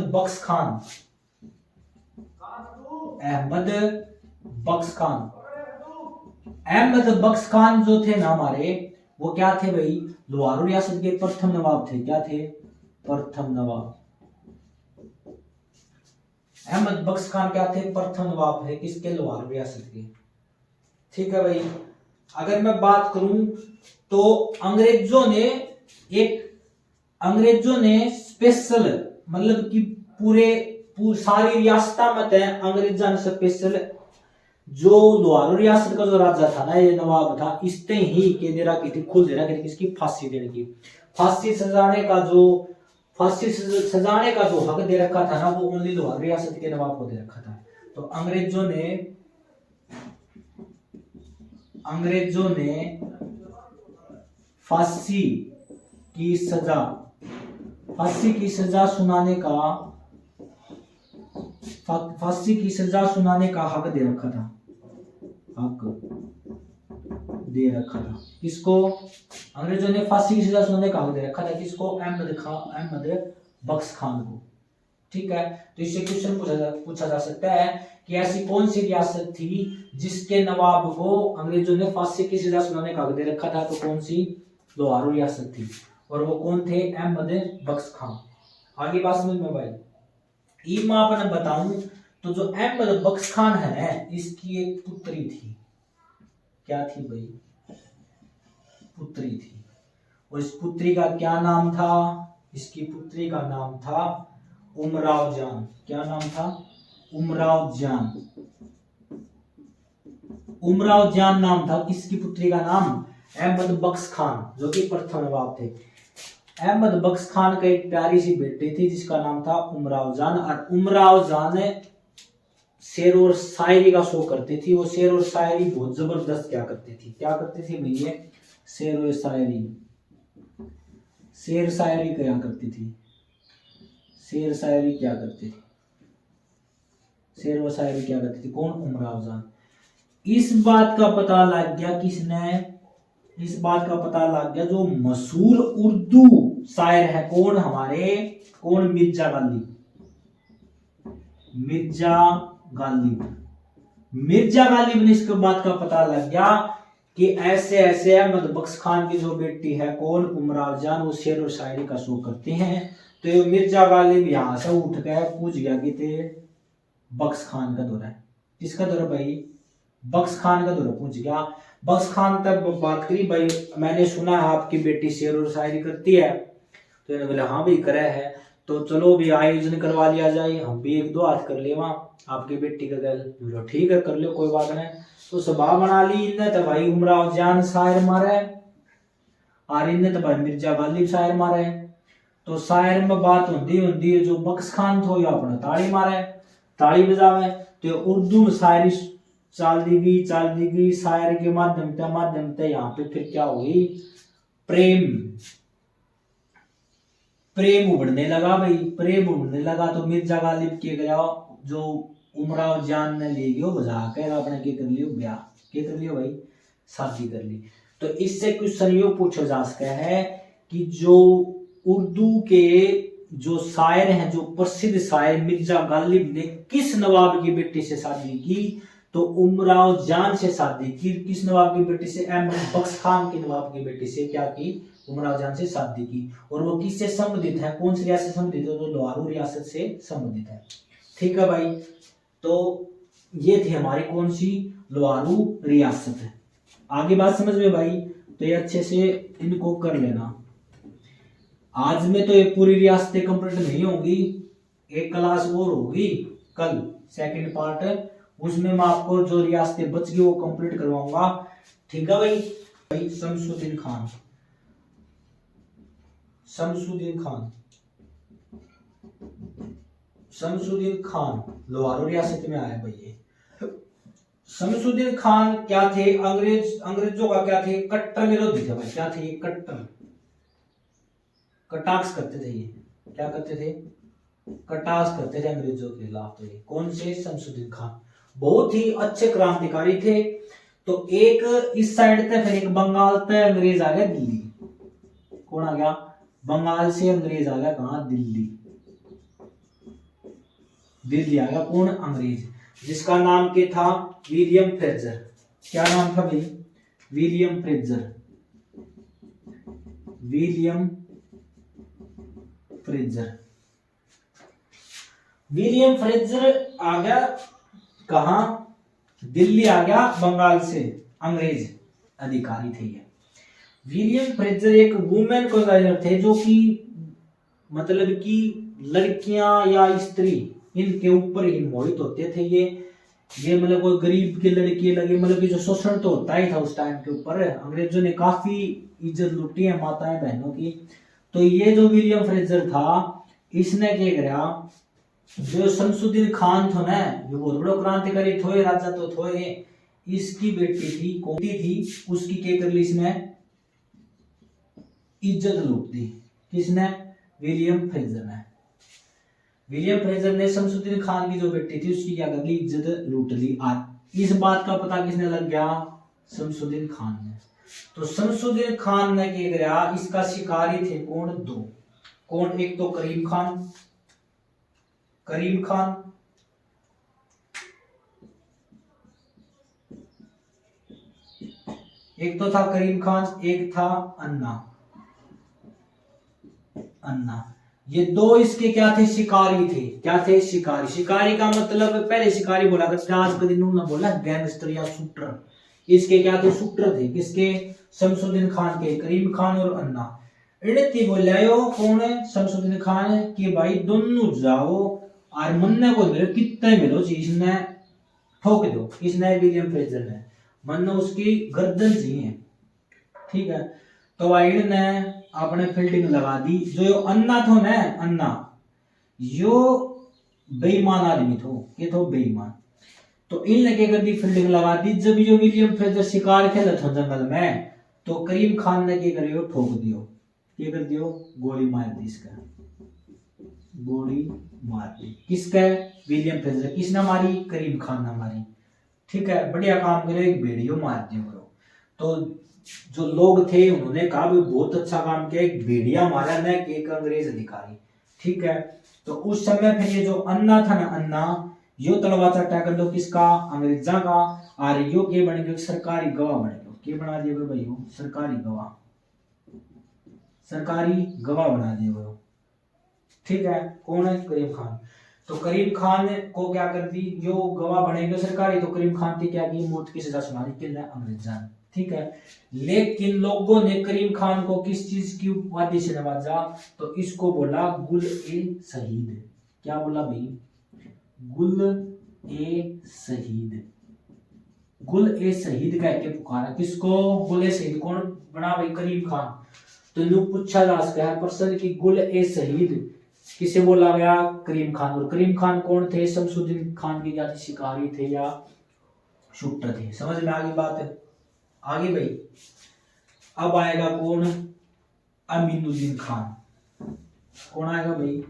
बख्श खान जो थे ना हमारे, वो क्या थे भाई? लोहारू रियासत के प्रथम नवाब थे। क्या थे? प्रथम नवाब। अहमद बख्श खान क्या थे, प्रथम नवाब है किसके, लाहौर रियासत के। ठीक है भाई। अगर मैं बात करूं तो अंग्रेजों ने स्पेशल मतलब कि सारी रियासत में अंग्रेजों ने स्पेशल जो लाहौर रियासत का जो राजा था ना, ये नवाब था, इसने ही के दे रखी थी, खुल दे रखी थी किसकी, फांसी देने की। फांसी सजाने का जो हक दे रखा था ना, वो ओनली लाहौर रियासत के नवाब को दे रखा था। तो अंग्रेजों ने फांसी की सजा सुनाने का हक दे रखा था। किसको, अंग्रेजों ने फांसी की सजा सुनाने का हक दे रखा था, किसको, अहमद बख्श खान को। ठीक है। तो इससे क्वेश्चन पूछा जा सकता है कि ऐसी कौन सी रियासत थी जिसके नवाब को अंग्रेजों ने फांसी की सजा सुनाने का हक दे रखा था, तो कौन सी, लाहौर रियासत थी। और वो कौन थे, अहमद बख्श खान। आगे बात समझ में भाई। ई मैं आपने बताऊं तो जो अहमद बख्श खान है, इसकी एक पुत्री थी। क्या थी भाई, पुत्री थी। और इस पुत्री का क्या नाम था, इसकी पुत्री का नाम था उमराव जान। क्या नाम था, उमराव जान नाम था किसकी पुत्री का नाम, अहमद बख्श खान, जो कि प्रथम नवाब थे। अहमद बख्श खान का एक प्यारी सी बेटी थी जिसका नाम था उमराव जान। और उमराव जान शेर और शायरी का शो करती थी। वो शेर और शायरी बहुत जबरदस्त क्या करती थी भैया, शेर और शायरी क्या करती थी, शेर व शायरी क्या करती थी, कौन, उमराव जान। इस बात का पता लग गया जो मशहूर उर्दू शायर है, कौन, मिर्जा गालिब ने इसके बात का पता लग गया कि ऐसे अहमद बख्श खान की जो बेटी है, कौन, उमराव जान, वो शेर और शायरी का शो करते हैं। तो ये मिर्जा गालिब यहां से उठ गया, पूछ गया कि ते बख्श खान का दौरा है। किसका दौरा भाई, बख्श खान का दौरा पूछ गया। बख्श खान तब बात करी, भाई मैंने सुना है आपकी बेटी शेर और शायरी करती है। तो इन्होंने बोला हाँ भाई करे है, तो चलो भी आयोजन करवा लिया जाए, हम भी एक दो हाथ कर ले वहां आपकी बेटी का गल। बोलो ठीक है कर लो, कोई बात नहीं। तो सभा बना ली इनने, तो भाई उमराव जान शायर मारे और इनने तो भाई मिर्जा गालिब शायर मारे। तो शायर में बात होंदी जो बख्श खान थो या अपना ताड़ी बजावे। तो उर्दू में शायरी चाल दी गई शायर के माध्यम से यहाँ पे फिर क्या हुई, प्रेम उभरने लगा। तो मिर्जा गालिब के गया, जो उमराव जान ने ले गयो बजा कर आपने क्या कर लियो भाई, शादी कर ली। तो इससे कुछ संयोग पूछा जा सकता है कि जो उर्दू के जो शायर हैं, जो प्रसिद्ध शायर मिर्जा गालिब ने किस नवाब की बेटी से शादी की, तो उमराव जान से शादी की। किस नवाब की बेटी से, अहमद बख्श खान के नवाब की बेटी से क्या की, उमराव जान से शादी की। और वो किससे संबंधित है, कौन सी रियासत से संबंधित है, तो लाहौर रियासत से संबंधित है। ठीक है भाई। तो ये थी हमारी कौन सी, लाहौर रियासत है। आगे बात समझ में भाई, तो ये अच्छे से इनको कर लेना। आज में तो ये पूरी रियासतें कंप्लीट नहीं होगी, एक क्लास और होगी कल, सेकंड पार्ट, उसमें मैं आपको जो रियासतें बच गई वो कंप्लीट करवाऊंगा। ठीक है भाई। शमसुद्दीन खान लाहौर रियासत में आया भाई। शमसुद्दीन खान क्या थे, अंग्रेजों का क्या थे, कट्टर विरोधी थे भाई। क्या थे, कटाक्ष करते थे। ये क्या करते थे, कटाक्ष करते थे अंग्रेजों के खिलाफ। तो ये कौन से, शमसुद्दीन खान बहुत ही अच्छे क्रांतिकारी थे। तो एक इस साइड थे, फिर एक बंगाल पे अंग्रेज आ गया दिल्ली। कौन आ गया, बंगाल से अंग्रेज आ गया कहां, दिल्ली आ गया। कौन, अंग्रेज, जिसका नाम क्या था, विलियम फ्रेजर। क्या नाम था भाई, विलियम फ्रेजर। विलियम फ्रेजर आ गया कहा, दिल्ली आ गया बंगाल से, अंग्रेज अधिकारी थे ये। विलियम फ्रेजर एक वुमेन कॉलोनाइजर थे जो कि मतलब कि लड़कियां या स्त्री इनके ऊपर ही मोहित होते थे ये मतलब कोई गरीब के लड़के लगे, मतलब कि जो शोषण तो होता ही था उस टाइम के ऊपर, अंग्रेजों ने काफी इज्जत लूटी है माताएं बहनों की। तो ये जो विलियम फ्रेजर था इसने क्या करा, जो शमसुद्दीन खान था ना, जो बहुत बड़ा क्रांतिकारी थे, राजा तो थे, इसकी बेटी थी कोटी थी, उसकी क्या कर ली इसने, इज्जत लूट दी। किसने? विलियम फ्रेजर ने। विलियम फ्रेजर ने शमसुद्दीन खान की जो बेटी थी उसकी क्या कर ली, इज्जत लूट ली। इस बात का पता किसने लग गया? शमसुद्दीन खान ने। तो शमसुद्दीन खान ने क्या करा, इसका शिकारी थे कौन? दो। कौन? एक तो करीम खान, करीम खान, एक तो था करीम खान, एक था अन्ना। अन्ना, ये दो इसके क्या थे? शिकारी थे। क्या थे? शिकारी। शिकारी का मतलब पहले शिकारी बोला करते, आज के दिन उन्होंने बोला गैंगस्टर या शूटर। इसके क्या थे? शूटर थे। किसके? शमसुद्दीन खान के, करीम खान और अन्ना। इनती बोला यो कौन है? शमसुद्दीन खान कि भाई दोनों जाओ और मन्ने को मिलो, कितने मिलो चीज ने ठोक दो। किसने? विलियम फ्रेजर ने। मन्ने उसकी गर्दन चाहिए, ठीक है। तो वाइड ने अपने फील्डिंग लगा दी। जो यो अन्ना थो ना, अन्ना यो बेईमान आदमी थो, ये थो बेईमान। तो इन लगे कर दी, फील्डिंग लगा दी। जब यो विलियम फ्रेजर शिकार खेला था जंगल में, तो करीम खान ने क्या करियो? ठोक दियो। क्या कर दियो? गोली मार दी इसका, गोली मार दी। किसके? William Fraser. किसने मारी? करीम खान ने मारी, ठीक है। बढ़िया काम करे, एक भेड़ियो मार दियो। तो जो लोग थे उन्होंने कहा भी बहुत अच्छा काम किया, एक भेड़िया मारा न कि एक अंग्रेज अधिकारी, ठीक है। तो उस समय फिर ये जो अन्ना था ना, अन्ना यो तलवार चट्टा कर दो किसका? अंग्रेजा का। और यो के बन गयो? सरकारी गवाह बन गयो। के बना दिए भाई? सरकारी गवाह, सरकारी गवाह बना दिए, ठीक है। कौन है? करीम खान। तो करीम खान को क्या कर दी, जो गवाह बनेंगे सरकारी, तो करीम खान की क्या की? मौत की सजा सुना दी। किसने? अंग्रेजा ने, ठीक है। लेकिन लोगों ने करीम खान को किस चीज की उपाधि से नवाजा? तो इसको बोला गुल ए शहीद। क्या बोला भाई? गुल ए शहीद। गुल ए शहीद कह के पुकारा। किसको? गुल ए शहीद। कौन बना भाई? करीम खान। तो यूं पूछा जा सकता है प्रश्न कि गुल ए शहीद किसे बोला गया? करीम खान। और करीम खान कौन थे? शमसुद्दीन खान के क्या थे? शिकारी थे या शूटर थे। समझ में आ गई बात है? आगे भाई अब आएगा कौन? अमीनुद्दीन खान। कौन आएगा भाई?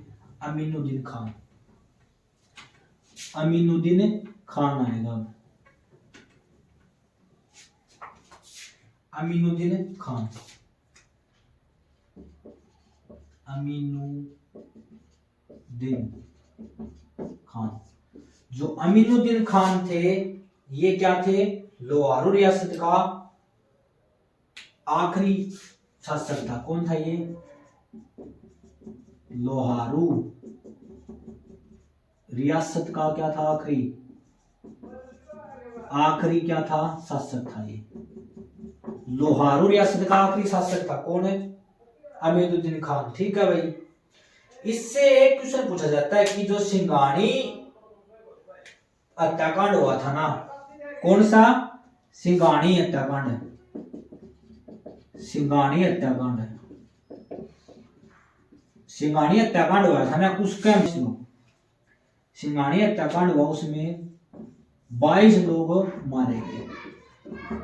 अमीनुद्दीन खान। अमीनुद्दीन खान आएगा। अमीनुद्दीन खान, अमीनुद्दीन खान। जो अमीनुद्दीन खान थे ये क्या थे? लोहारू रियासत का आखिरी शासक था। कौन था ये? लोहारू रियासत का क्या था? आखिरी क्या था? शासक था ये। लोहारू रियासत का आखिरी शासक था। कौन है? अमीनुद्दीन खान, ठीक है भाई। इससे एक क्वेश्चन पूछा जाता है कि जो सिंघाणी हत्याकांड हुआ था ना, कौन सा? सिंघाणी हत्याकांड। सिंघाणी हत्याकांड, सिंघाणी हत्याकांड हुआ था ना, उसके सिंघाणी हत्याकांड हुआ, उसमें 22 लोग मारे गए।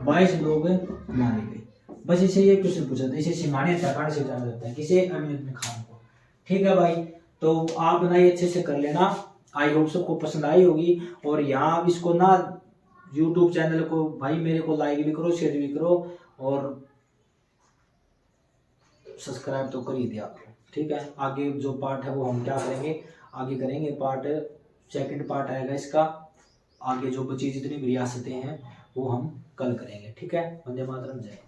22 लोग मारे गए। बस इसे ये क्वेश्चन पूछा था, इसे सिंघाणी हत्याकांड से जाना जाता है। किसे? अमीनुद्दीन खान को, ठीक है भाई। तो आप ना ये अच्छे से कर लेना। आई होप सबको पसंद आई होगी। और यहाँ इसको ना यूट्यूब चैनल को भाई मेरे को लाइक भी करो, शेयर भी करो और सब्सक्राइब तो कर ही दिया करो, ठीक है। आगे जो पार्ट है वो हम क्या करेंगे? आगे करेंगे पार्ट, सेकंड पार्ट आएगा इसका। आगे जो बची जितनी भी रियासतें हैं वो हम कल करेंगे, ठीक है। वंदे मातरम, जय।